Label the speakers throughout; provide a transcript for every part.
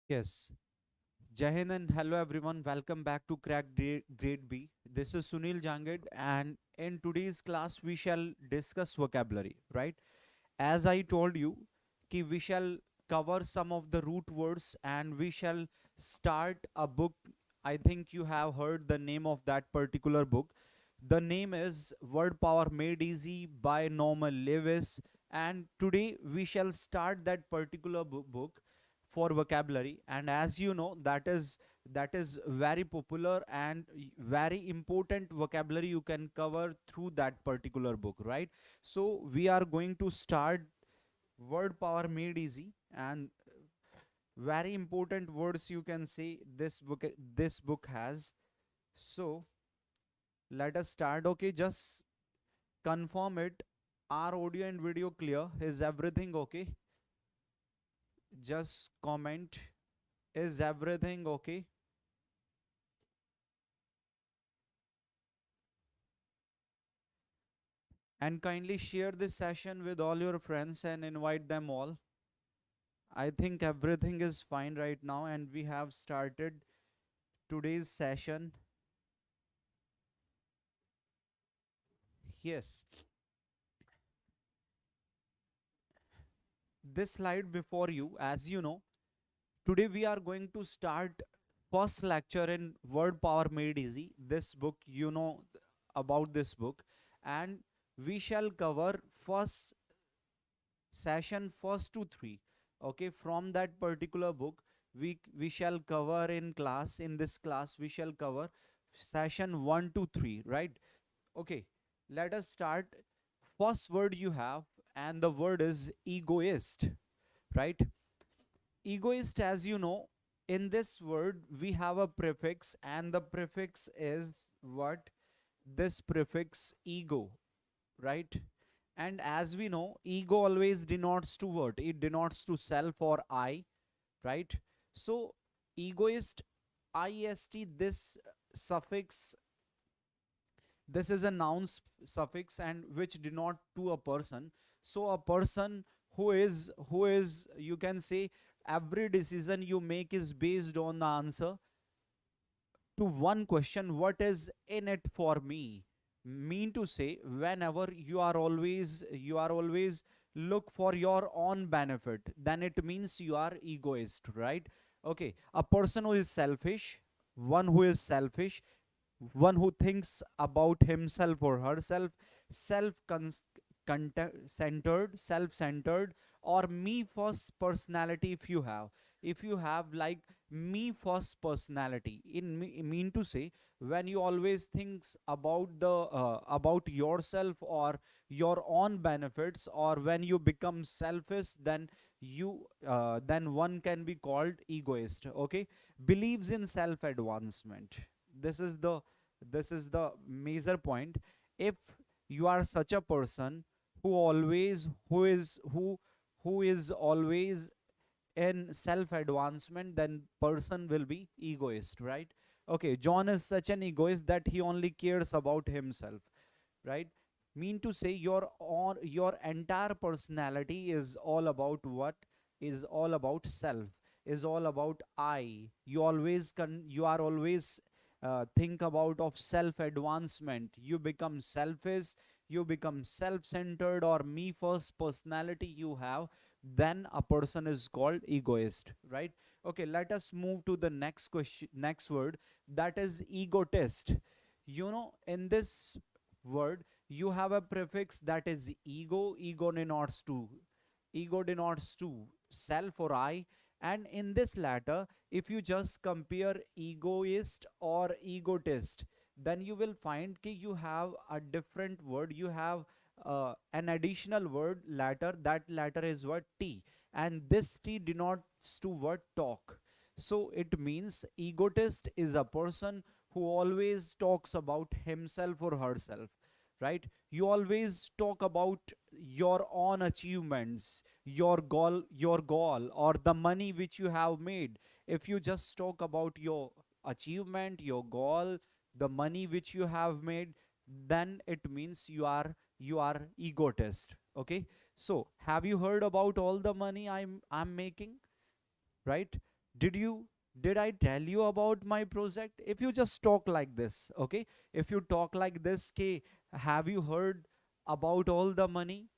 Speaker 1: Yes. Jai Hind and hello everyone. Welcome back to Grade B. This is Sunil Jangid, and in today's class we shall discuss vocabulary, right? As I told you, we shall cover some of the root words and we shall start a book. I think you have heard the name of that particular book. The name is Word Power Made Easy by Norman Lewis, and today we shall start that particular book for vocabulary. And as you know, that is very popular and very important vocabulary you can cover through that particular book, right? So we are going to start Word Power Made Easy, and very important words you can say this book has. So let us start. Okay, just confirm it. Are audio and video clear? Is everything okay? Just comment. Is everything okay? And kindly share this session with all your friends and invite them all. I think everything is fine right now, and we have started today's session. Yes, this slide before you, as you know, today we are going to start first lecture in Word Power Made Easy. This book, you know about this book, and we shall cover first session first to three. Okay, from that particular book, we shall cover in class. In this class, we shall cover session 1 to 3, right? Okay, let us start. First word you have, and the word is egoist, right? Egoist, as you know, in this word we have a prefix, and the prefix is what? This prefix ego, right? And as we know, ego always denotes to what? It denotes to self or I, right? So egoist, ist, this suffix, this is a noun suffix, and which denote to a person. So a person who is you can say every decision you make is based on the answer to one question: what is in it for me? Mean to say, whenever you are always look for your own benefit, then it means you are egoist, right? Okay, a person who is selfish, one who is selfish, one who thinks about himself or herself, self centered, self centered, or me first personality. If you have like me first personality, in mean to say, when you always thinks about yourself or your own benefits, or when you become selfish, then one can be called egoist. Okay, believes in self advancement. This is the major point. If you are such a person who is always in self advancement, then person will be egoist, right? Okay, John is such an egoist that he only cares about himself, right? Mean to say, your entire personality is all about what? Is all about self, is all about I. You are always think about of self advancement. You become selfish, you become self centered, or me first personality you have, then a person is called egoist, right? Okay, let us move to the next question, next word, that is egotist. In this word you have a prefix that is ego. Ego denotes to self or I. And in this latter, if you just compare egoist or egotist, then you will find that you have a different word. You have an additional word latter. That latter is what? T. And this T denotes to what? Talk. So it means egotist is a person who always talks about himself or herself, right? You always talk about your own achievements, your goal, or the money which you have made. If you just talk about your achievement, your goal, the money which you have made, then it means you are egotist. Okay, so have you heard about all the money I'm making, right? did you did I tell you about my project? If you just talk like this, okay, if you talk like this, okay, have you heard about all the money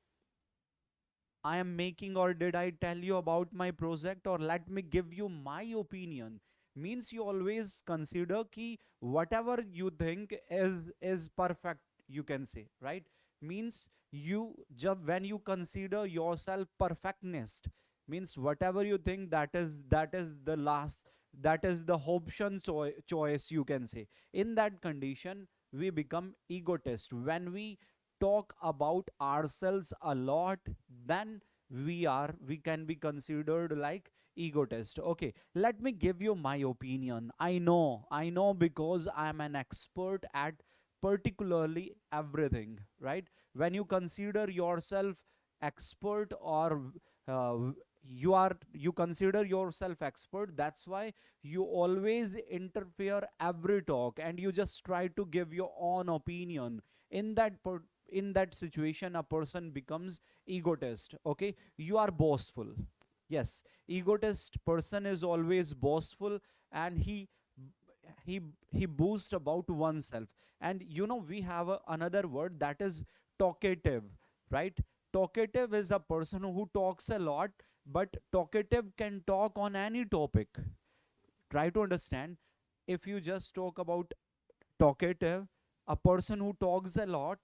Speaker 1: I am making, or did I tell you about my project, or let me give you my opinion? Means you always consider ki whatever you think is perfect, you can say, right? Means you just when you consider yourself perfectionist, means whatever you think, that is the last, that is the option choice, you can say. In that condition, we become egotist. When we talk about ourselves a lot, then we can be considered like egotist. Okay, let me give you my opinion. I know because I'm an expert at particularly everything, right? When you consider yourself expert, or uh, you consider yourself expert, that's why you always interfere every talk, and you just try to give your own opinion. in that per- in that situation, a person becomes egotist. Okay, you are boastful. Yes, egotist person is always boastful, and he he boasts about oneself. And we have another word, that is talkative, right? Talkative is a person who talks a lot, but talkative can talk on any topic. Try to understand. If you just talk about talkative, a person who talks a lot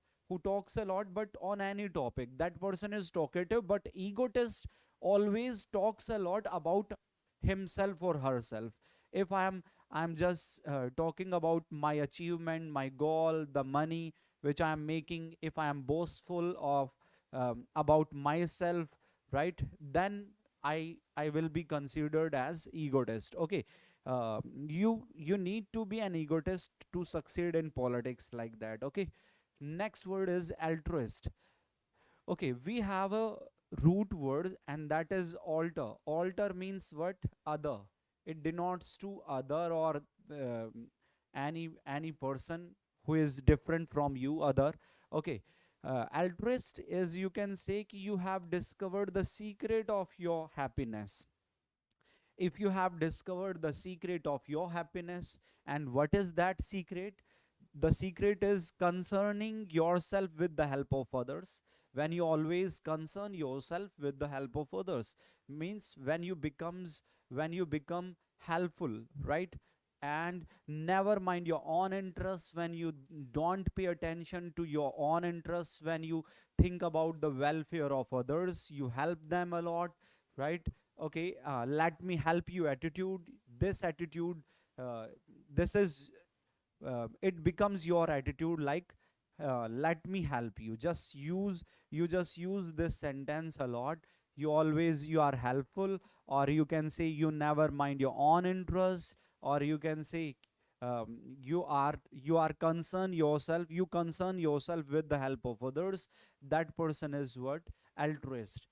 Speaker 1: but on any topic, that person is talkative. But egotist always talks a lot about himself or herself. If I'm just talking about my achievement, my goal, the money which I am making, if I am boastful of about myself, right, then I will be considered as egotist. Okay, you need to be an egotist to succeed in politics, like that. Okay, next word is altruist. Okay, we have a root word, and that is alter. Alter means what? Other. It denotes to other, or any person who is different from you, other. Okay, altruist is, you can say ki you have discovered the secret of your happiness. If you have discovered the secret of your happiness, and what is that secret? The secret is concerning yourself with the help of others. When you always concern yourself with the help of others, means when you become helpful, right? And never mind your own interests. When you don't pay attention to your own interests, when you think about the welfare of others, you help them a lot, right? Okay, let me help you attitude. This attitude, this is it becomes your attitude, like let me help you. You just use this sentence a lot. You are helpful, or you can say you never mind your own interests, or you can say you are concern yourself with the help of others. That person is what? Altruist.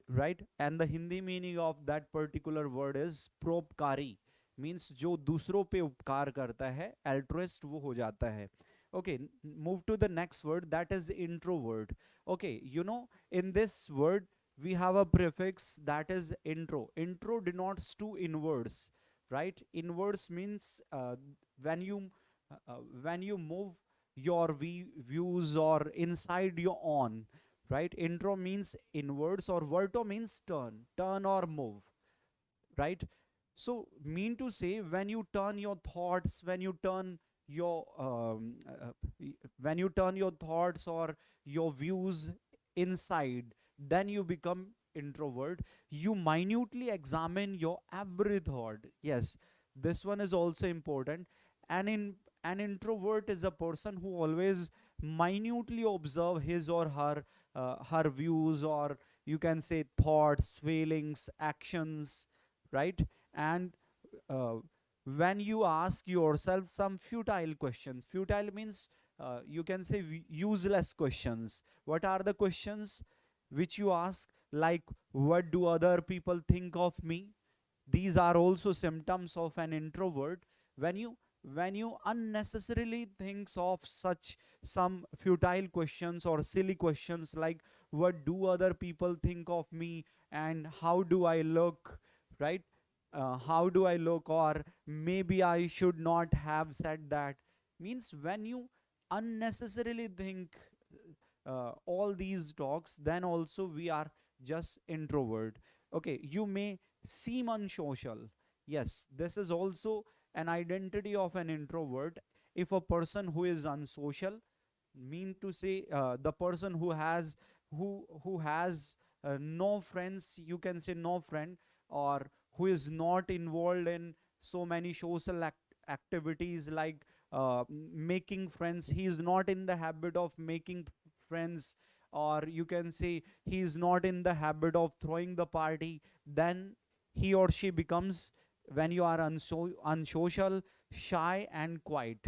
Speaker 1: Right? And the Hindi meaning of that particular word is परोपकारी. Means जो दूसरों पे उपकार करता है, altruist वो हो जाता है. Okay, move to the next word, that is introvert. Okay, in this word we have a prefix, that is intro. Intro denotes to inwards, right? Inwards means when you when you move your views or inside your own, right? Intro means inwards, or verto means turn or move, right? So mean to say, when you turn your thoughts, your when you turn your thoughts or your views inside, then you become introvert. You minutely examine your every thought. Yes, this one is also important. An introvert is a person who always minutely observe his or her views, or you can say thoughts, feelings, actions, right? And uh, when you ask yourself some futile questions, futile means you can say useless questions. What are the questions which you ask? Like, what do other people think of me? These are also symptoms of an introvert. When you unnecessarily thinks of such some futile questions or silly questions, like what do other people think of me, and how do I look, right? how do I look, or maybe I should not have said that. Means when you unnecessarily think all these talks, then also we are just introvert. Okay, you may seem unsocial. Yes, this is also an identity of an introvert. If a person who is unsocial, mean to say the person who has no friends, you can say no friend, or who is not involved in so many social activities like making friends. He is not in the habit of making friends, or you can say he is not in the habit of throwing the party. Then he or she becomes, when you are unsocial, shy and quiet,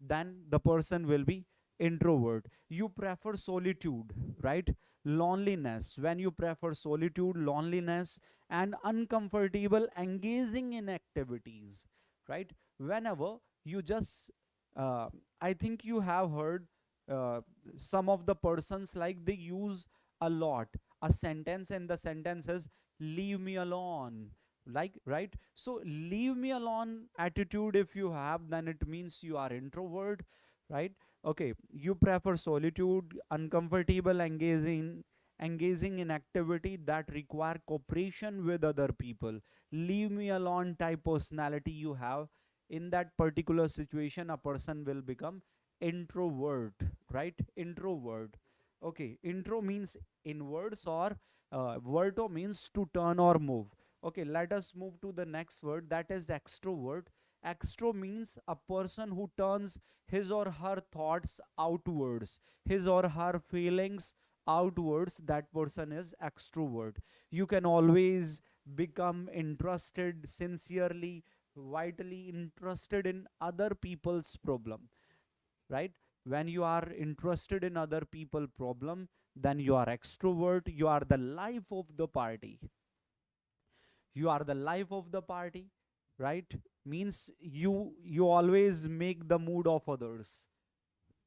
Speaker 1: then the person will be introvert. You prefer solitude, right? Loneliness. When you prefer solitude, loneliness, and uncomfortable engaging in activities, right? Whenever you just I think you have heard uh, some of the persons, like they use a lot a sentence, and the sentence is leave me alone, like, right? So leave me alone attitude if you have, then it means you are introvert, right? Okay, you prefer solitude, uncomfortable engaging in activity that require cooperation with other people. Leave me alone type personality you have. In that particular situation, a person will become introvert, right? Introvert. Okay, intro means inwards, or verto means to turn or move. Okay, let us move to the next word, that is extrovert. Extro means a person who turns his or her thoughts outwards, his or her feelings outwards. That person is extrovert. You can always become interested, sincerely, vitally interested in other people's problem, right? When you are interested in other people problem, then you are extrovert. You are the life of the party. You are the life of the party, right? Means you always make the mood of others.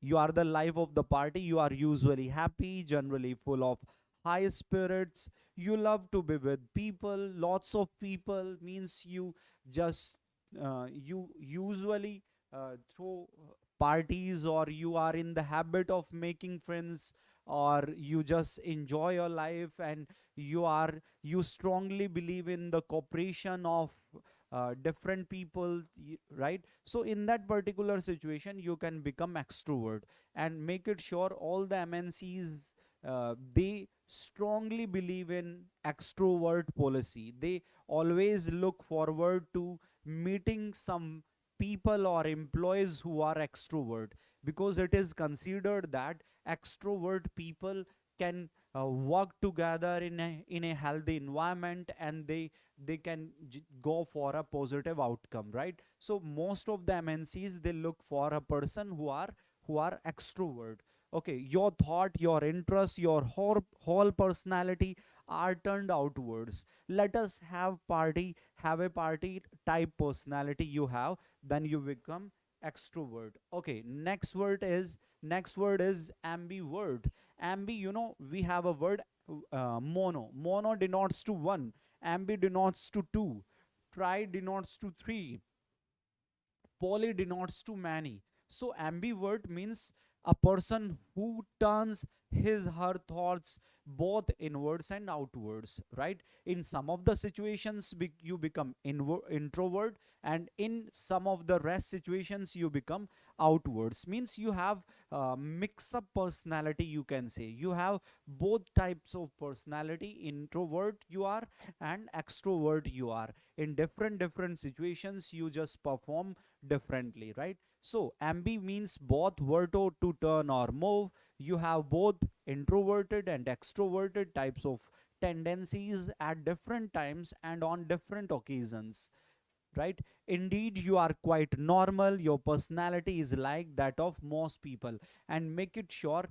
Speaker 1: You are the life of the party. You are usually happy, generally full of high spirits. You love to be with people, lots of people. Means you just you usually throw parties, or you are in the habit of making friends, or you just enjoy your life, and you strongly believe in the cooperation of different people, right? So in that particular situation, you can become extrovert. And make it sure all the MNCs, they strongly believe in extrovert policy. They always look forward to meeting some people or employees who are extrovert, because it is considered that extrovert people can work together in a healthy environment, and they can go for a positive outcome, right? So most of the MNCs, they look for a person who are extrovert. Okay, your thought, your interest, your whole personality are turned outwards. Let us have a party type personality you have, then you become extrovert. Okay, next word is ambivert. Ambi, we have a word, mono denotes to one, ambi denotes to two, tri denotes to three, poly denotes to many. So ambivert means a person who turns his her thoughts both inwards and outwards, right? In some of the situations, you become introvert, and in some of the rest situations, you become outwards. Means you have mix up personality, you can say. You have both types of personality. Introvert you are, and extrovert you are. In different situations, you just perform differently, right? So ambi means both, verto to turn or move. You have both introverted and extroverted types of tendencies at different times and on different occasions, right? Indeed, you are quite normal. Your personality is like that of most people. And make it sure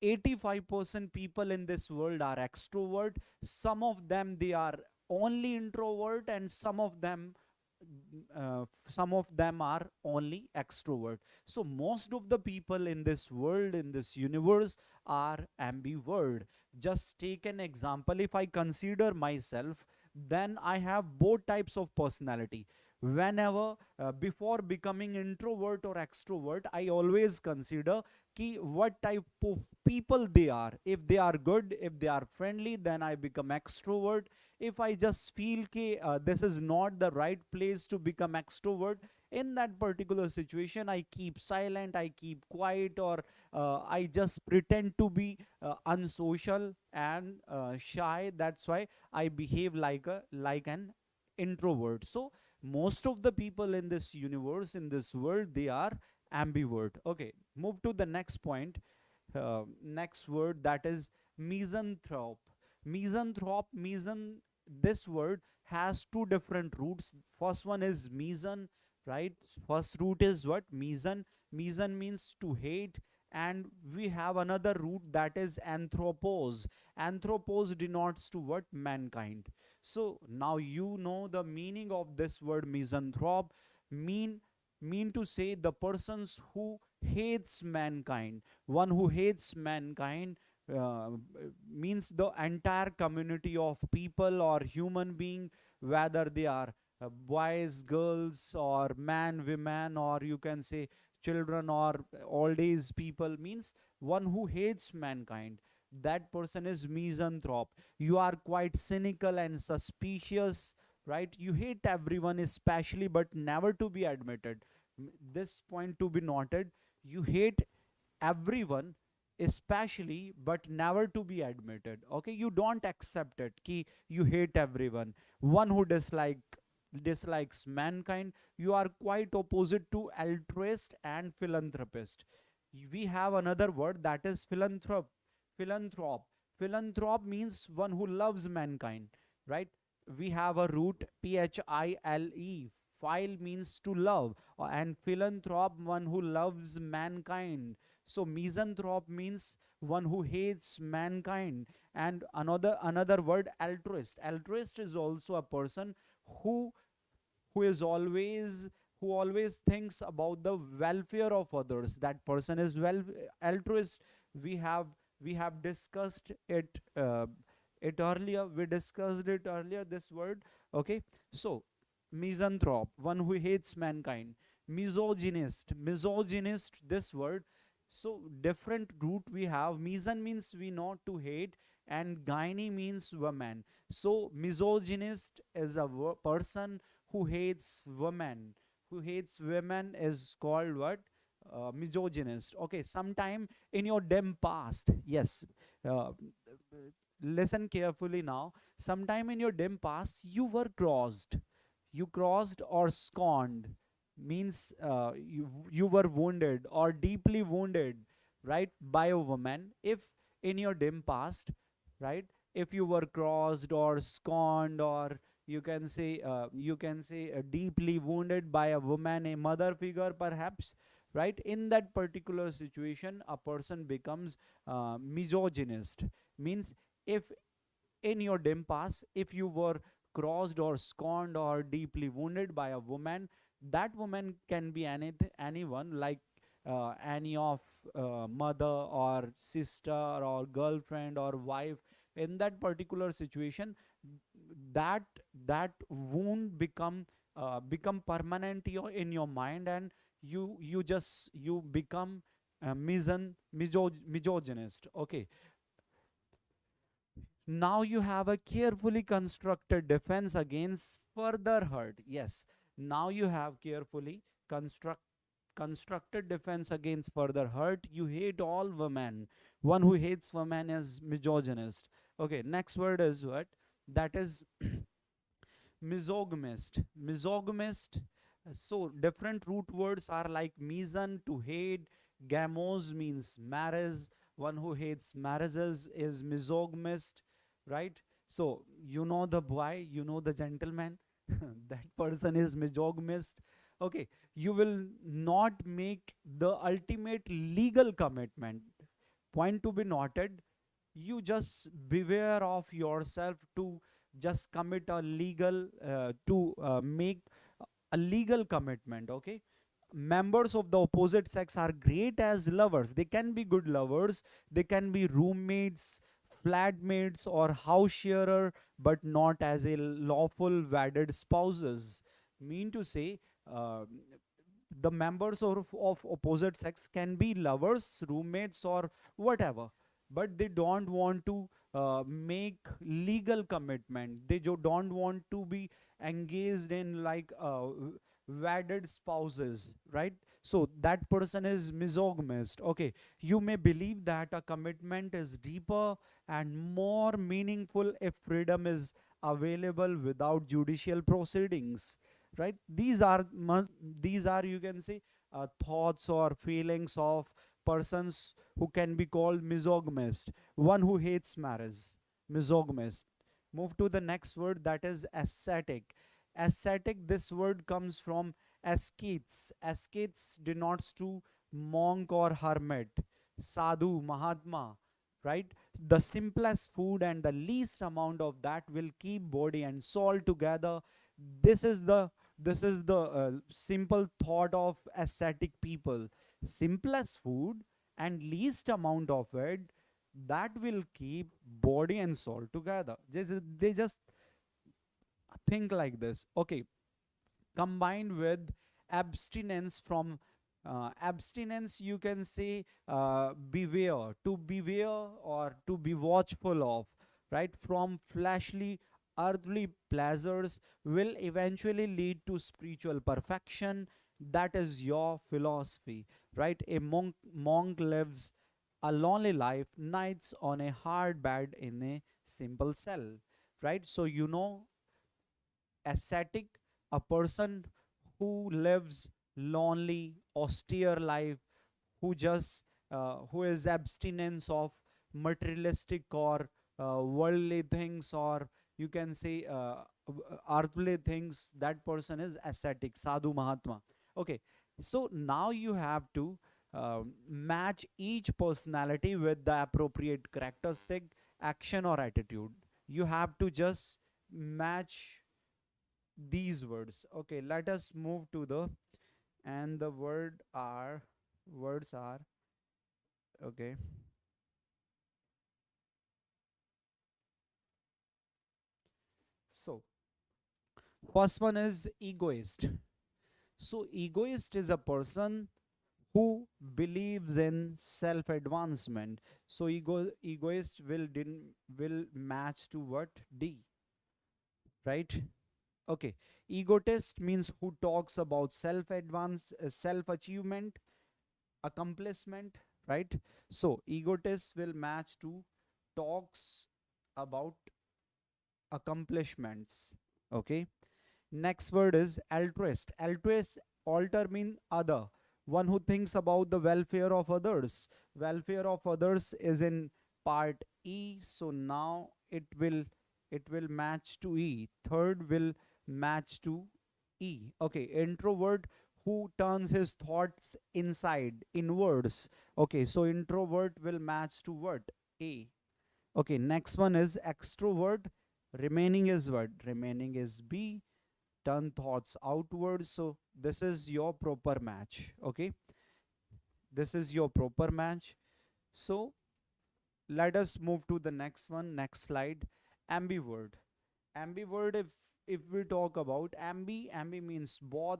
Speaker 1: 85% people in this world are extrovert. Some of them, they are only introvert, and some of them are only extrovert. So most of the people in this world, in this universe, are ambivert. Just take an example. If I consider myself, then I have both types of personality. Whenever before becoming introvert or extrovert, I always consider ki what type of people they are. If they are good, if they are friendly, then I become extrovert. If I just feel ki this is not the right place to become extrovert, in that particular situation I keep silent, I keep quiet, or I just pretend to be unsocial and shy. That's why I behave like an introvert. So most of the people in this universe, in this world, they are ambivert. Okay, move to the next point. Next word, that is misanthrope. This word has two different roots. First one is meson, right? First root is what? Meson. Meson means to hate, and we have another root, that is anthropos. Anthropos denotes to what? Mankind. So now you know the meaning of this word misanthrope. Mean to say the persons who hates mankind. One who hates mankind uh, means the entire community of people or human being, whether they are boys, girls, or man, women, or you can say children or old age people, means one who hates mankind. That person is misanthrope. You are quite cynical and suspicious, right? You hate everyone, especially, but never to be admitted. This point to be noted. You hate everyone, especially, but never to be admitted. Okay, you don't accept it ki you hate everyone. One who dislikes mankind. You are quite opposite to altruist and philanthropist. We have another word, that is philanthrope. Means one who loves mankind, right? We have a root, phile. Phile means to love, and philanthrope, one who loves mankind. So misanthrope means one who hates mankind. And another word, altruist is also a person who who is always who always thinks about the welfare of others. That person is well altruist. We have discussed it earlier. We discussed it earlier, this word. Okay, so misanthrope, one who hates mankind. Misogynist, this word. So different root we have. Meson means we know to hate, and gyne means woman. So misogynist is a person who hates women. Who hates women is called what? Misogynist. Okay, sometime in your dim past, yes, uh, listen carefully now. Sometime in your dim past, you crossed or scorned, means you were wounded or deeply wounded, right, by a woman. If in your dim past, right, if you were crossed or scorned, or you can say deeply wounded by a woman, a mother figure perhaps, right, in that particular situation a person becomes misogynist. Means if in your dim past, if you were crossed or scorned or deeply wounded by a woman, that woman can be anyone, like any of mother or sister or girlfriend or wife. In that particular situation, that that wound become permanent in your mind, and you become misogynist. Okay, now you have a carefully constructed defense against further hurt. Yes, now you have carefully constructed defense against further hurt. You hate all women. One who hates women is misogynist. Okay, next word is what? That is misogynist. So different root words are like meson, to hate. Gamos means marriage. One who hates marriages is misogynist, right? So you know the boy, you know the gentleman. That person is misogynist. Okay, you will not make the ultimate legal commitment. Point to be noted. You just beware of yourself to just commit a legal to make a legal commitment. Okay, members of the opposite sex are great as lovers. They can be good lovers, they can be roommates, flatmates or house sharer, but not as a lawful wedded spouses. Mean to say, the members of opposite sex can be lovers, roommates, or whatever, but they don't want to make legal commitment. They don't want to be engaged in like wedded spouses, right? So that person is misogynist. Okay, you may believe that a commitment is deeper and more meaningful if freedom is available without judicial proceedings, right? These are, you can say, thoughts or feelings of persons who can be called misogynist. One who hates marriage, misogynist. Move to the next word, that is ascetic. Ascetic, this word comes from ascetes. Ascetes denotes to monk or hermit, sadhu, mahatma, right? The simplest food and the least amount of that will keep body and soul together. This is the simple thought of ascetic people. Simplest food and least amount of it, that will keep body and soul together. They just think like this. Okay, combined with abstinence from abstinence, you can say beware, to beware or to be watchful of, right? From fleshly earthly pleasures will eventually lead to spiritual perfection. That is your philosophy, right? A monk lives a lonely life, nights on a hard bed in a simple cell, right? So ascetic, a person who lives lonely, austere life, who is abstinence of materialistic or worldly things, or you can say earthly things. That person is ascetic, sadhu, mahatma. Okay, so now you have to match each personality with the appropriate characteristic, action, or attitude. You have to just match these words. Okay, let us move to the, and the words are, okay. So first one is egoist. So egoist is a person who believes in self advancement. So egoist will match to what? D, right? Okay, egotist means who talks about self achievement, accomplishment, right? So egotist will match to talks about accomplishments. Okay, next word is altruist. Altruist, alter mean other, one who thinks about the welfare of others. Welfare of others is in part E, so now it will match to E. Third will match to E. Okay, introvert, who turns his thoughts inwards. Okay, so introvert will match to what? A. Okay, next one is extrovert. Remaining is what? Remaining is B. Turn thoughts outwards. So this is your proper match. Okay, this is your proper match. So let us move to the next one. Next slide. Ambivert. Ambivert, if we talk about ambi means both.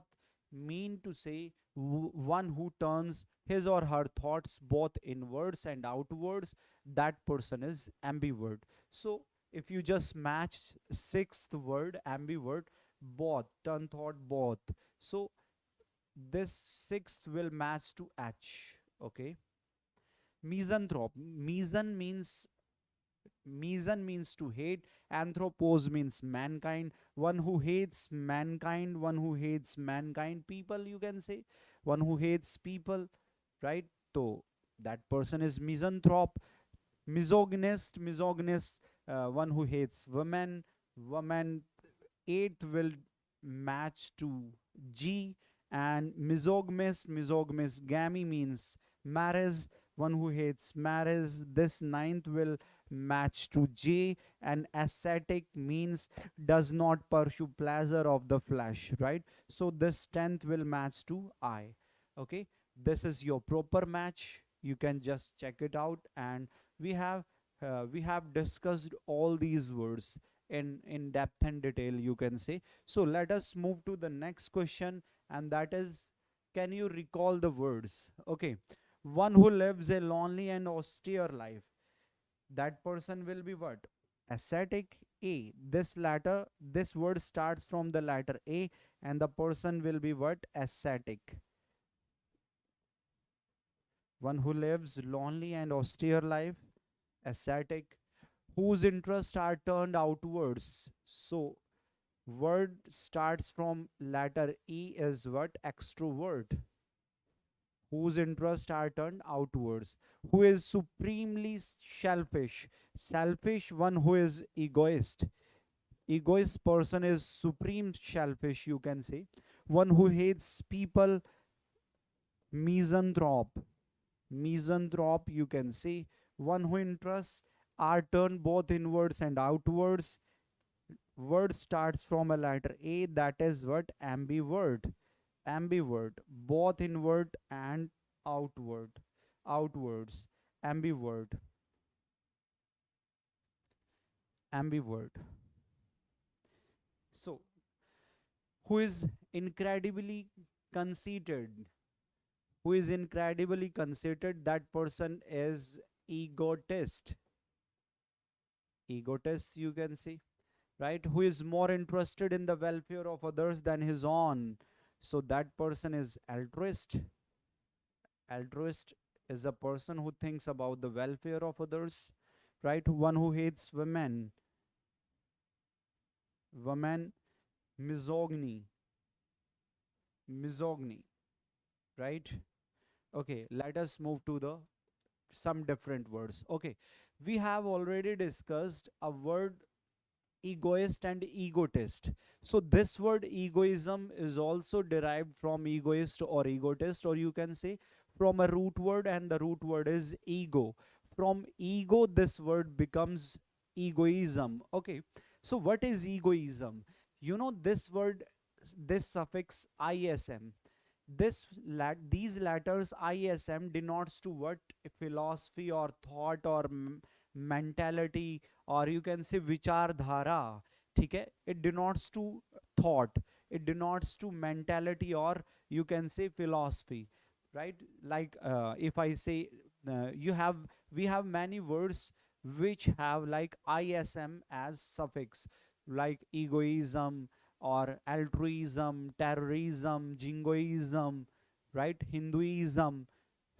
Speaker 1: Mean to say one who turns his or her thoughts both inwards and outwards. That person is ambivert. So if you just match sixth word, ambivert, both, turn thought both, so this sixth will match to H. Okay, misanthrope. Meson means to hate. Anthropos means mankind. One who hates mankind, one who hates mankind, people, you can say, one who hates people, right? So that person is misanthrope. Misogynist, one who hates women. Eighth will match to G. And misogynist, gamy means marriage, one who hates marriage. This ninth will match to J. And ascetic means does not pursue pleasure of the flesh, right? So this 10th will match to I. Okay, this is your proper match. You can just check it out. And we have we have discussed all these words in depth and detail, you can say. So let us move to the next question, and that is, can you recall the words? Okay, one who lives a lonely and austere life, that person will be what? Ascetic. A, this word starts from the letter A, and the person will be what? Ascetic. One who lives lonely and austere life, ascetic, whose interests are turned outwards. So word starts from letter E is what? Extrovert. Whose interests are turned outwards. Who is supremely selfish. Selfish, one who is egoist. Egoist person is supreme selfish, you can say. One who hates people, misanthrope. Misanthrope, you can say. One who interests are turned both inwards and outwards. Word starts from a letter A, that is what? Ambivert. Ambivert, both inward and outward. Outwards. Ambivert. Ambivert. So who is incredibly conceited. Who is incredibly conceited, that person is egotist. Egotist, you can say, right? Who is more interested in the welfare of others than his own, so that person is altruist. Altruist is a person who thinks about the welfare of others, right? One who hates women. Women, misogyny. Misogyny, right? Okay, let us move to the some different words. Okay, we have already discussed a word egoist and egotist. So this word egoism is also derived from egoist or egotist, or you can say from a root word, and the root word is ego. From ego, this word becomes egoism. Okay, so what is egoism? You know, this word, this suffix ism, these letters ism denotes to what? Philosophy or thought or mentality, or you can say vichar dhara. ठीक है, it denotes to thought, it denotes to mentality, or you can say philosophy, right? Like if I say you have we have many words which have like ism as suffix, like egoism or altruism, terrorism, jingoism, right? Hinduism.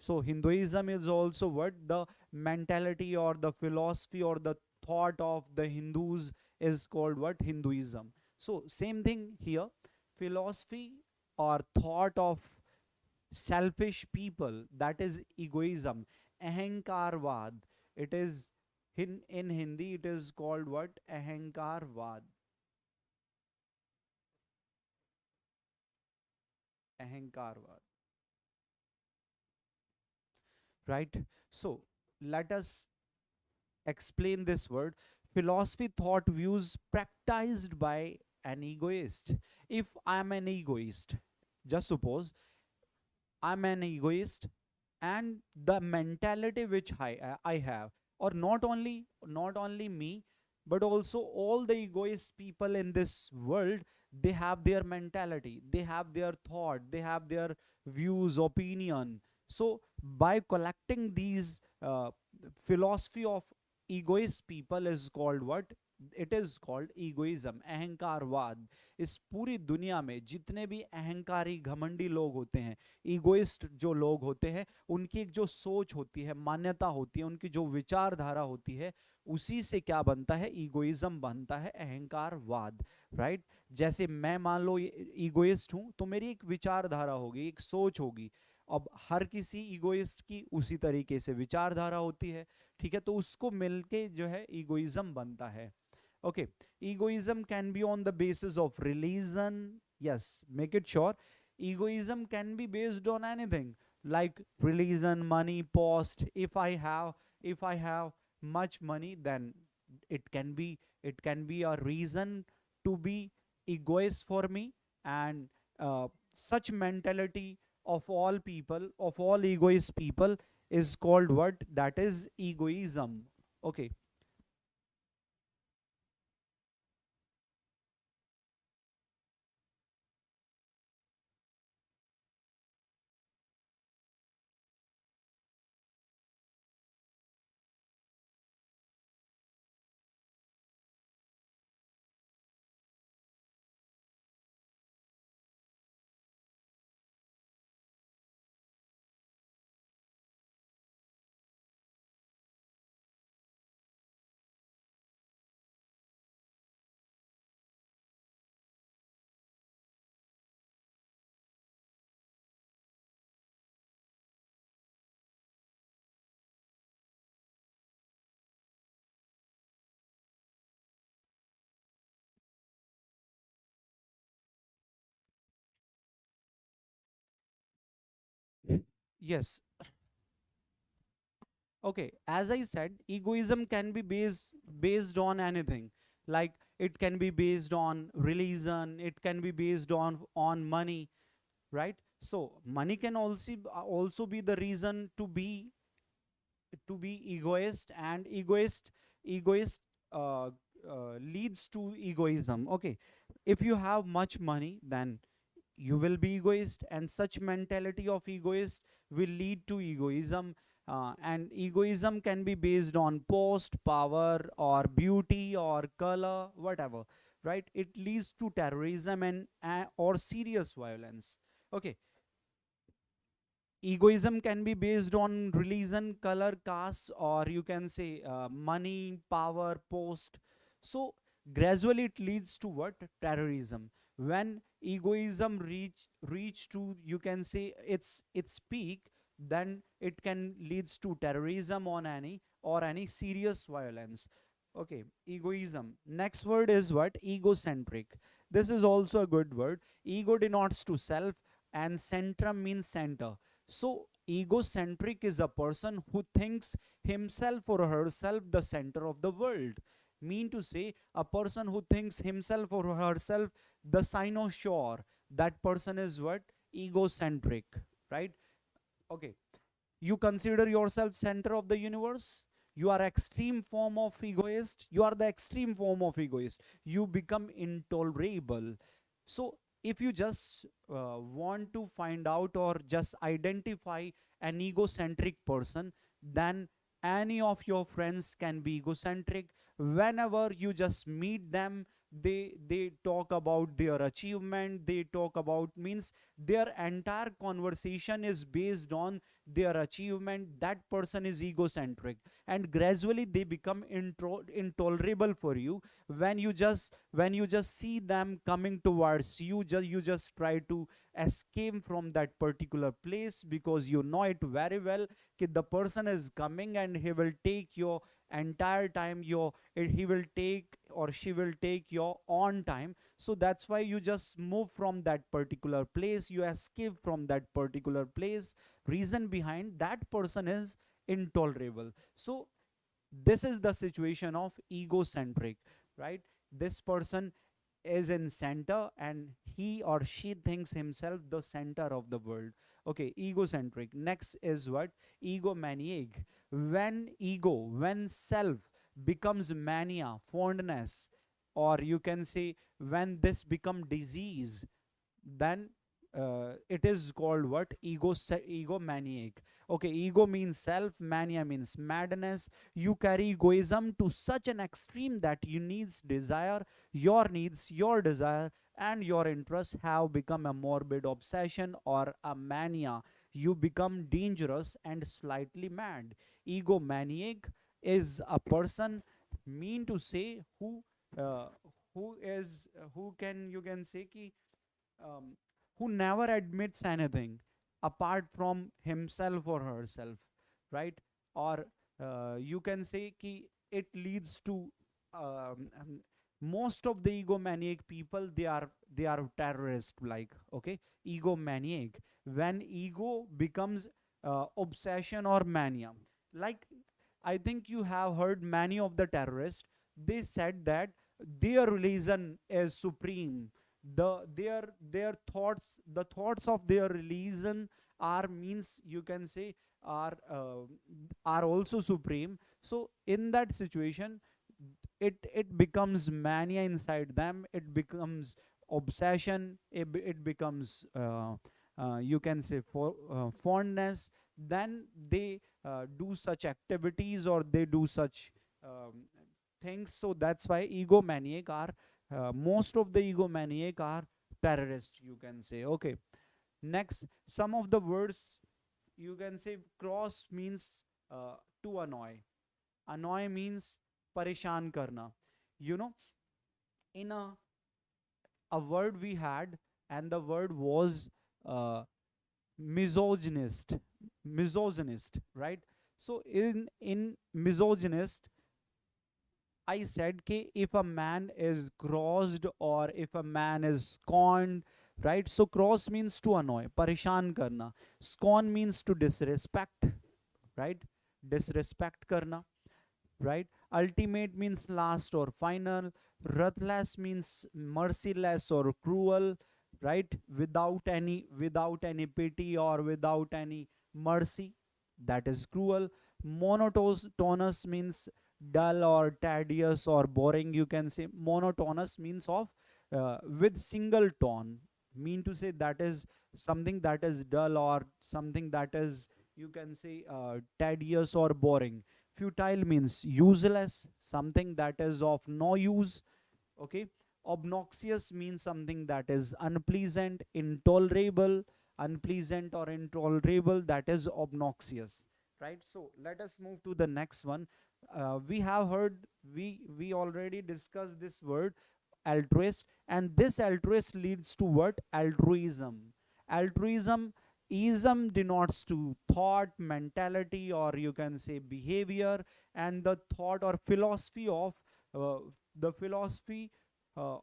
Speaker 1: So Hinduism is also what? The mentality or the philosophy or the thought of the Hindus is called what? Hinduism. So same thing here. Philosophy or thought of selfish people, that is egoism. Ahankarvad. It is in Hindi it is called what? Ahankarvad. Ahankarvad. Right? So let us explain this word. Philosophy thought views practiced by an egoist. If I am an egoist, just suppose I'm an egoist, and the mentality which I have, or not only me, but also all the egoist people in this world, they have their mentality, they have their thought, they have their views, opinion. So by collecting these philosophy of egoist people is called what? It is called egoism, अहंकारवाद. इस पूरी दुनिया में जितने भी अहंकारी घमंडी लोग होते हैं, ईगोइस्ट जो लोग होते हैं, उनकी एक जो सोच होती है, मान्यता होती है, उनकी जो विचारधारा होती है, उसी से क्या बनता है? ईगोइज्म बनता है, अहंकारवाद, राइट? जैसे मैं मान लो ईगोइस्ट हूं, तो मेरी एक विचारधारा होगी, एक सोच होगी. अब हर किसी ईगोइस्ट की उसी तरीके से विचारधारा होती है, ठीक है? तो उसको मिलके जो है ईगोइज्म बनता है. Okay, egoism can be on the basis of religion. Yes, make it sure. Egoism can be based on anything like religion, money, post. If I have much money, then it can be a reason to be egoist for me. And such mentality of all egoist people is called what? That is egoism. Okay. Yes. Okay, as I said, egoism can be based on anything. Like it can be based on religion, it can be based on money, right? So money can also be the reason to be egoist, and egoist uh, leads to egoism. Okay, if you have much money, then you will be egoist, and such mentality of egoist will lead to egoism. And egoism can be based on post, power, or beauty, or color, whatever, right? It leads to terrorism and or serious violence. Okay, egoism can be based on religion, color, caste, or you can say money, power, post. So gradually it leads to what? Terrorism. When egoism reach to, you can say, its peak, then it can leads to terrorism on any serious violence. Okay, egoism. Next word is what? Egocentric. This is also a good word. Ego denotes to self, and centrum means center. So, egocentric is a person who thinks himself or herself the center of the world. Mean to say, a person who thinks himself or herself the cynosure, that person is what? Egocentric, right? Okay. You consider yourself center of the universe. You are extreme form of egoist. You are the extreme form of egoist. You become intolerable. So if you just want to find out or just identify an egocentric person, then any of your friends can be egocentric. Whenever you just meet them, they talk about their achievement, they talk about, means their entire conversation is based on their achievement. That person is egocentric, and gradually they become intolerable for you. When you just see them coming towards you, you just try to escape from that particular place, because you know it very well that the person is coming and he will take your entire time, he will take or she will take your on time. So that's why you just move from that particular place, you escape from that particular place. Reason behind, that person is intolerable. So this is the situation of egocentric, right? This person is in center, and he or she thinks himself the center of the world. Okay, egocentric. Next is what? Egomaniac. When self becomes mania, fondness, or you can say when this become disease, then it is called what? Egomaniac. Okay, ego means self, mania means madness. You carry egoism to such an extreme that you needs, your desire, and your interests have become a morbid obsession or a mania. You become dangerous and slightly mad. Egomaniac is a person, mean to say, uh, who can, you can say ki, um, who never admits anything apart from himself or herself, right? Or you can say ki it leads to most of the egomaniac people, they are terrorist like. Okay, egomaniac. When ego becomes obsession or mania, like, I think you have heard many of the terrorists, they said that their religion is supreme. The thoughts of their religion are, means, you can say, are also supreme. So in that situation, it becomes mania inside them, it becomes obsession, it becomes you can say for fondness. Then they do such activities, or they do such things. So that's why egomaniac are most of the egomaniac are terrorists, you can say. Okay, next, some of the words you can say. Cross means to annoy. Annoy means pareshan karna. You know, in a word we had, and the word was uh, misogynist. Misogynist, right? So in misogynist, I said कि if a man is crossed, or if a man is scorned, right? So cross means to annoy, pareshan karna. Scorn means to disrespect, right? Disrespect karna, right? Ultimate means last or final. Ruthless means merciless or cruel, right? Without any pity or without any mercy, that is cruel. Monotonous means dull or tedious or boring, you can say. Monotonous means of with single tone, mean to say that is something that is dull, or something that is, you can say, tedious or boring. Futile means useless, something that is of no use. Okay. Obnoxious means something that is unpleasant, intolerable. Unpleasant or intolerable, that is obnoxious, right? So let us move to the next one. We have heard, we already discussed this word altruist, and this altruist leads to what? Altruism. Altruism, ism denotes to thought, mentality, or you can say behavior. And the thought or philosophy of uh, the philosophy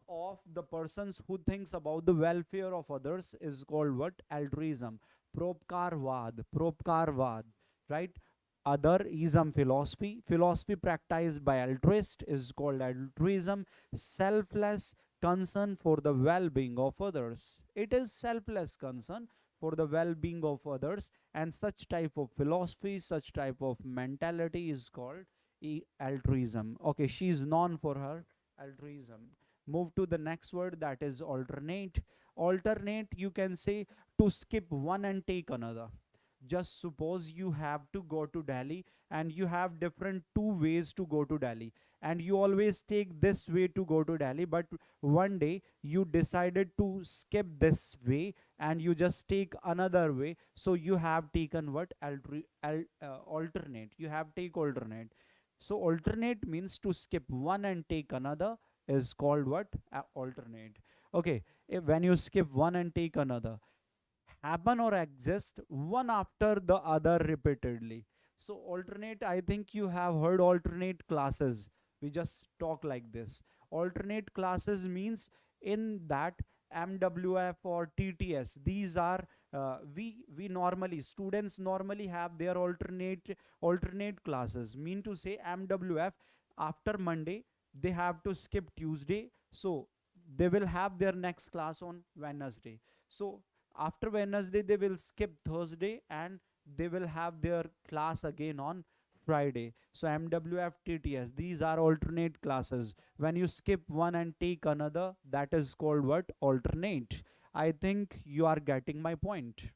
Speaker 1: of the persons who thinks about the welfare of others is called what? Altruism. Propkarvad, right? Other ism, philosophy practiced by altruist is called altruism. Selfless concern for the well-being of others, it is selfless concern for the well-being of others. And such type of philosophy, such type of mentality is called altruism. Okay, she is known for her altruism. Move to the next word, that is alternate. Alternate, you can say, to skip one and take another. Just suppose you have to go to Delhi, and you have different two ways to go to Delhi, and you always take this way to go to Delhi, but one day you decided to skip this way and you just take another way. So you have taken what? Alternate. You have take alternate. So alternate means to skip one and take another is called what? Alternate. Okay, when you skip one and take another, happen or exist one after the other repeatedly. So alternate, I think you have heard alternate classes. We just talk like this. Alternate classes means in that MWF or TTS, these are we normally, students normally have their alternate classes. Mean to say MWF, after Monday they have to skip Tuesday, so they will have their next class on Wednesday. So after Wednesday they will skip Thursday, and they will have their class again on Friday. So MWF, TTS, these are alternate classes. When you skip one and take another, that is called what? Alternate. I think you are getting my point.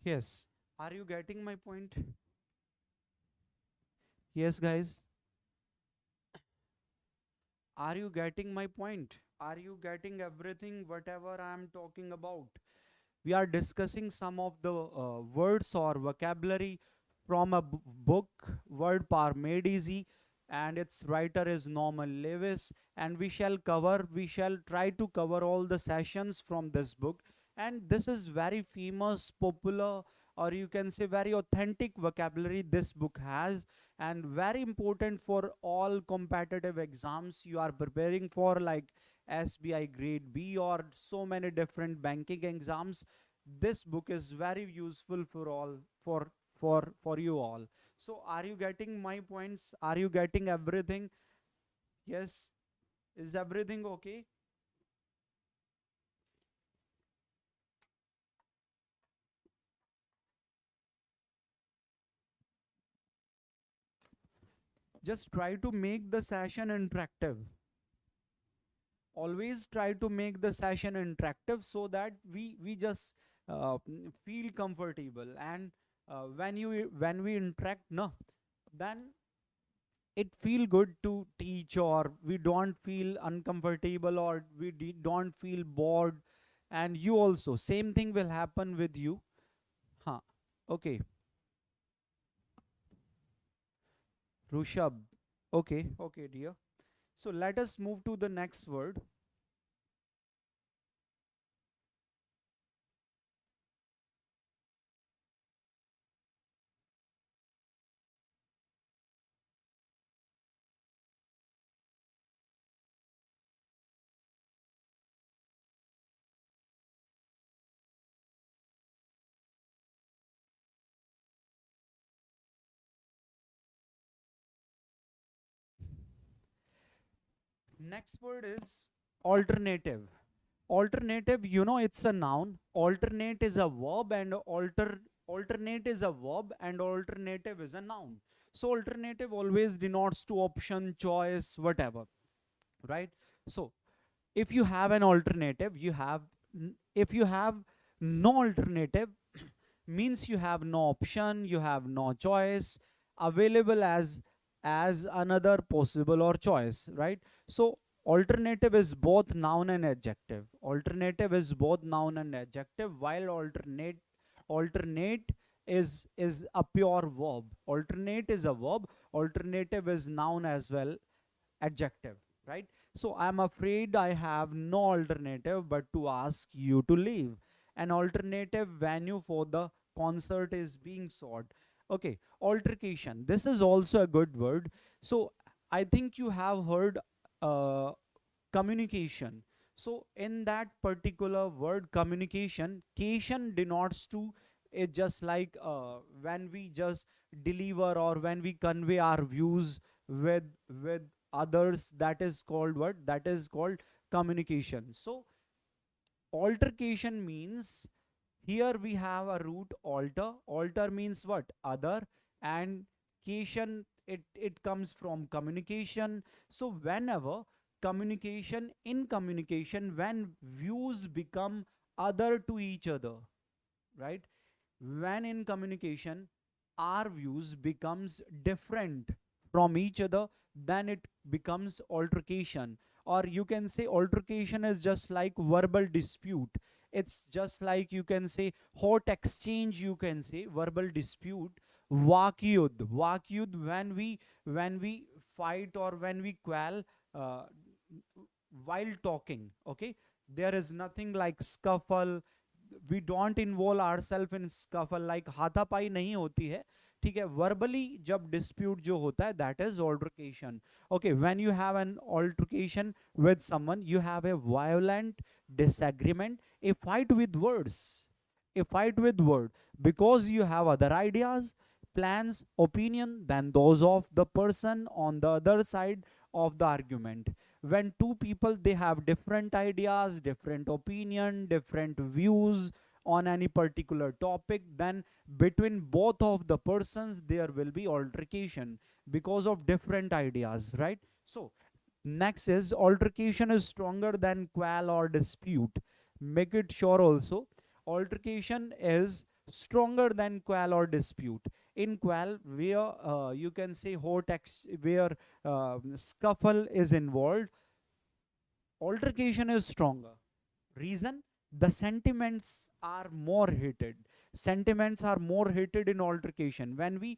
Speaker 1: Yes. Are you getting my point? Yes, guys. Are you getting my point? Are you getting everything whatever I am talking about? We are discussing some of the words or vocabulary from a book, Word Power Made Easy, and its writer is Norman Lewis. And we shall try to cover all the sessions from this book. And this is very famous, popular or you can say very authentic vocabulary this book has, and very important for all competitive exams you are preparing for, like SBI Grade B or so many different banking exams. This book is very useful for all, for you all. So are you getting my points? Are you getting everything? Yes. Is everything okay? Just try to make the session interactive. Always try to make the session interactive so that we just feel comfortable, and when we interact, no, then it feel good to teach, or we don't feel uncomfortable, or don't feel bored. And you also, same thing will happen with you. Huh. Okay. Rushab. Okay, okay, dear. So let us move to the next word. Next word is alternative. Alternative, it's a noun. Alternate is a verb, and alternate is a verb, and alternative is a noun. So alternative always denotes to option, choice, whatever, right? So if you have an alternative, if you have no alternative, means you have no option, you have no choice available as another possible or choice, right? So alternative is both noun and adjective. Alternative is both noun and adjective, while alternate is a pure verb. Alternate is a verb, alternative is noun as well, adjective, right? So I'm afraid I have no alternative but to ask you to leave. An alternative venue for the concert is being sought. Okay, altercation, this is also a good word. So I think you have heard uh, communication. So in that particular word communication, cation denotes to, it just like when we just deliver or when we convey our views with others, that is called what? That is called communication. So altercation means, here we have a root alter. Alter means what? Other. And cation, it comes from communication. So whenever communication, in communication, when views become other to each other, right? When in communication our views becomes different from each other, then it becomes altercation. Or you can say altercation is just like verbal dispute. It's just like, you can say, hot exchange, you can say verbal dispute. Vakyud, when we fight or when we quarrel uh, while talking, okay? There is nothing like scuffle. We don't involve ourselves in scuffle, like हाथापाई नहीं होती है, ठीक है? Verbally जब dispute जो होता है, that is altercation. Okay, when you have an altercation with someone, you have a violent disagreement, a fight with words, a fight with word, because you have other ideas, plans, opinion than those of the person on the other side of the argument. When two people, they have different ideas, different opinion, different views on any particular topic, then between both of the persons there will be altercation because of different ideas, right? So next is altercation is stronger than quarrel or dispute. Make it sure also, altercation is stronger than quarrel or dispute. In quarrel, where you can say where scuffle is involved, altercation is stronger. Reason? The sentiments are more heated. Sentiments are more heated in altercation. When we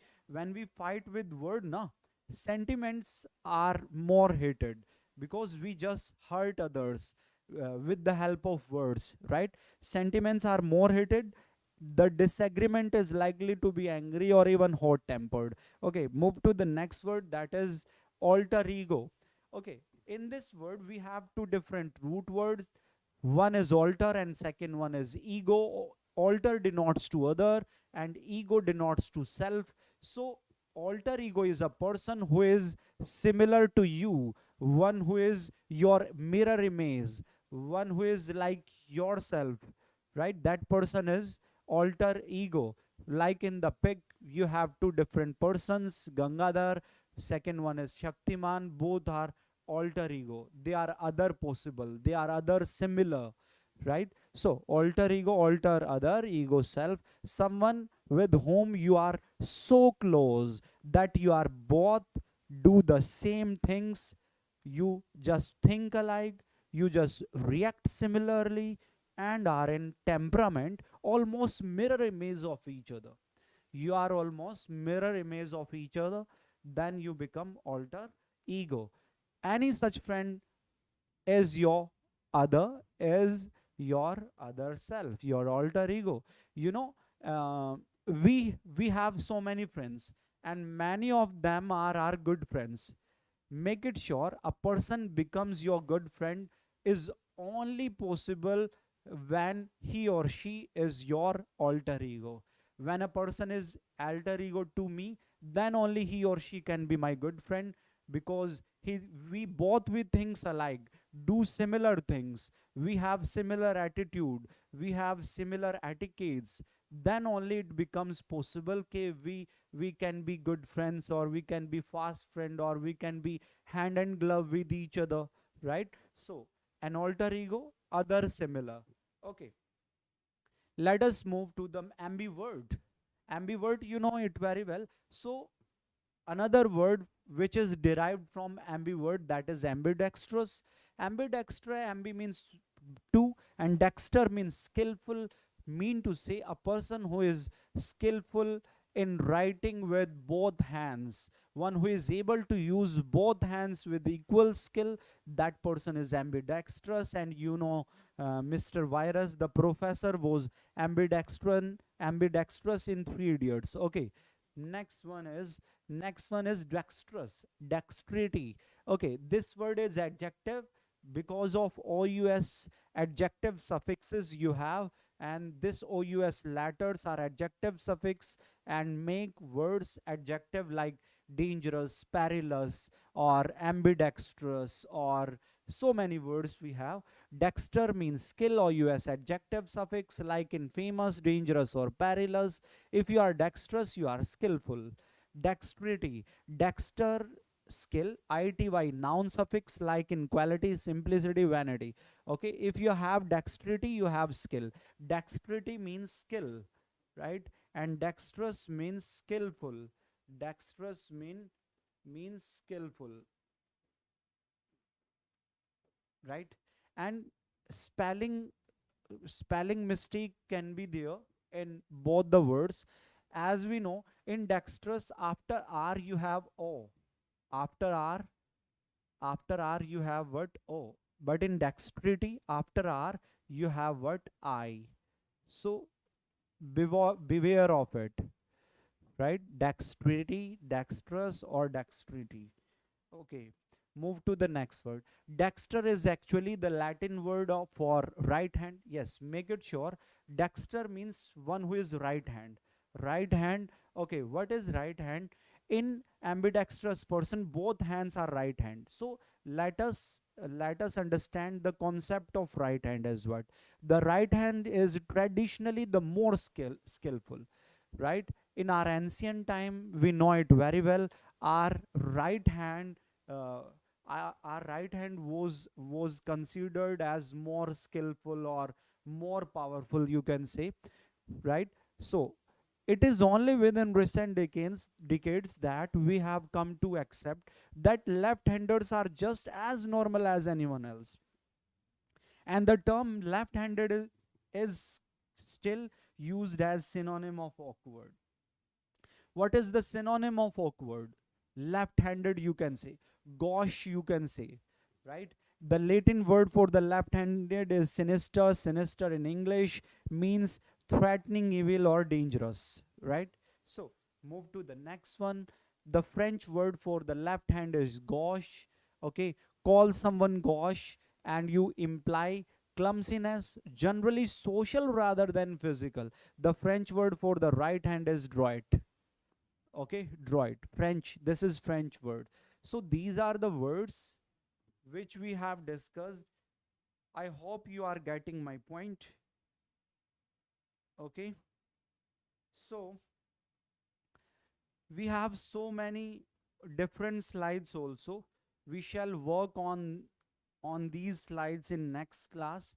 Speaker 1: fight with word, na, sentiments are more heated because we just hurt others with the help of words, right? Sentiments are more heated. the disagreement is likely to be angry or even hot tempered. Okay, move to the next word, that is alter ego. Okay, in this word we have two different root words. One is alter and second one is ego. Alter denotes to other and ego denotes to self. So alter ego is a person who is similar to you, one who is your mirror image, one who is like yourself, right? That person is alter ego. Like in the pic, you have two different persons, Gangadhar, second one is Shaktiman. Both are alter ego. They are other possible, they are other similar, right? So alter ego, alter other, ego self, someone with whom you are so close that you are both do the same things, you just think alike, you just react similarly, and are in temperament almost mirror image of each other. You are almost mirror image of each other, then you become alter ego. Any such friend is your other, is your other self, your alter ego. You know, we have so many friends, and many of them are our good friends. Make it sure a person becomes your good friend is only possible when he or she is your alter ego. When a person is alter ego to me, then only he or she can be my good friend, because we both we things alike, do similar things, we have similar attitude, we have similar etiquettes, then only it becomes possible okay, we can be good friends, or we can be fast friend, or we can be hand and glove with each other, right? So an alter ego, other similar. Okay, let us move to the ambivert. Ambivert, you know it very well. So another word which is derived from ambivert, that is ambidextrous. Ambidextra, ambi means two and dexter means skillful, mean to say a person who is skillful in writing with both hands, one who is able to use both hands with equal skill, that person is ambidextrous. And you know, Mr. Virus, the professor, was ambidextrous in 3 Idiots. Okay, next one is dexterous, dexterity. Okay, this word is adjective because of OUS adjective suffixes you have, and this OUS letters are adjective suffix and make words adjective like dangerous, perilous, or ambidextrous, or so many words we have. Dexter means skill, OUS adjective suffix like in famous, dangerous, or perilous. If you are dexterous, you are skillful. Dexterity, dexter, skill, ity, noun suffix like in quality, simplicity, vanity. Okay, if you have dexterity, you have skill. Dexterity means skill, right? And dexterous means skillful. Dexterous means skillful, right? And spelling mistake can be there in both the words. As we know, in dexterous, after r you have o, after r you have what? O. But in dexterity, after r you have what? I. So beware of it, right? Dexterity, dexterous, or dexterity. Okay, move to the next word. Dexter is actually the Latin word for right hand. Yes, make it sure. Dexter means one who is right hand. Right hand. Okay, what is right hand? In ambidextrous person, both hands are right hand. So let us understand the concept of right hand as what. The right hand is traditionally the more skillful, right? In our ancient time, we know it very well. Our right hand, uh, our right hand was considered as more skillful or more powerful, you can say, right? So it is only within recent decades that we have come to accept that left-handers are just as normal as anyone else. And the term left-handed is still used as synonym of awkward. What is the synonym of awkward? Left-handed, you can say. Gauche, you can say, right? The Latin word for the left-handed is sinister. Sinister in English means threatening, evil, or dangerous, right? So move to the next one. The French word for the left hand is gauche. Okay, call someone gauche and you imply clumsiness, generally social rather than physical. The French word for the right hand is droit. Okay, droit, French. This is French word. So these are the words which we have discussed. I hope you are getting my point. Okay, so we have so many different slides also. We shall work on these slides in next class,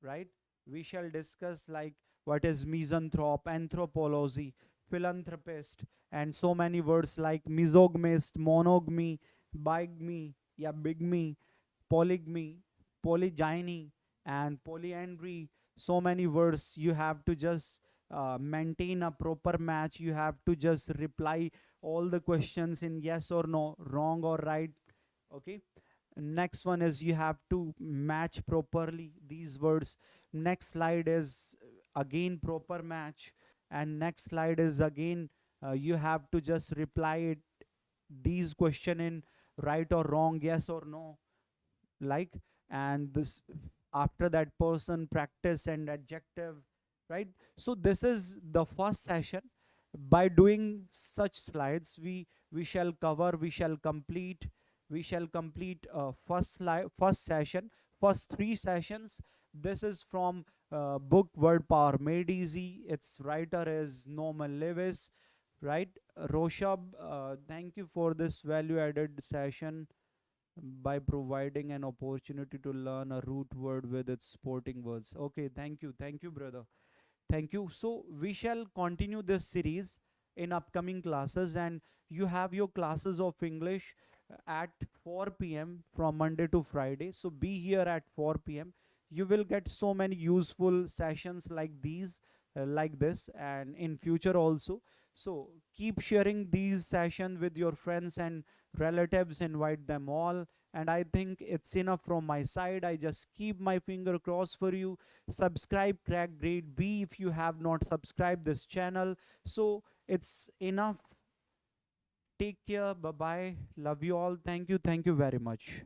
Speaker 1: right? We shall discuss like what is misanthrope, anthropology, philanthropist, and so many words like misogynist, monogamy, bigamy, yeah, bigamy, polygamy, polygyny, and polyandry. So many words. You have to just maintain a proper match. You have to just reply all the questions in yes or no, wrong or right. Okay. Next one is you have to match properly these words. Next slide is again proper match, and next slide is again you have to just reply it these question in right or wrong, yes or no, like. And this, after that, person, practice, and adjective, right? So this is the first session. By doing such slides, we shall cover, we shall complete first session, first 3 sessions. This is from book Word Power Made Easy. Its writer is Norman Lewis, right? Roshab, thank you for this value added session by providing an opportunity to learn a root word with its supporting words. Okay, thank you, brother. Thank you. So we shall continue this series in upcoming classes, and you have your classes of English at 4 p.m. from Monday to Friday. So be here at 4 p.m. You will get so many useful sessions like these, like this, and in future also. So keep sharing these sessions with your friends and relatives. Invite them all. And I think it's enough from my side. I just keep my finger crossed for you. Subscribe Crack Grade B if you have not subscribed this channel. So it's enough. Take care. Bye bye. Love you all. Thank you very much.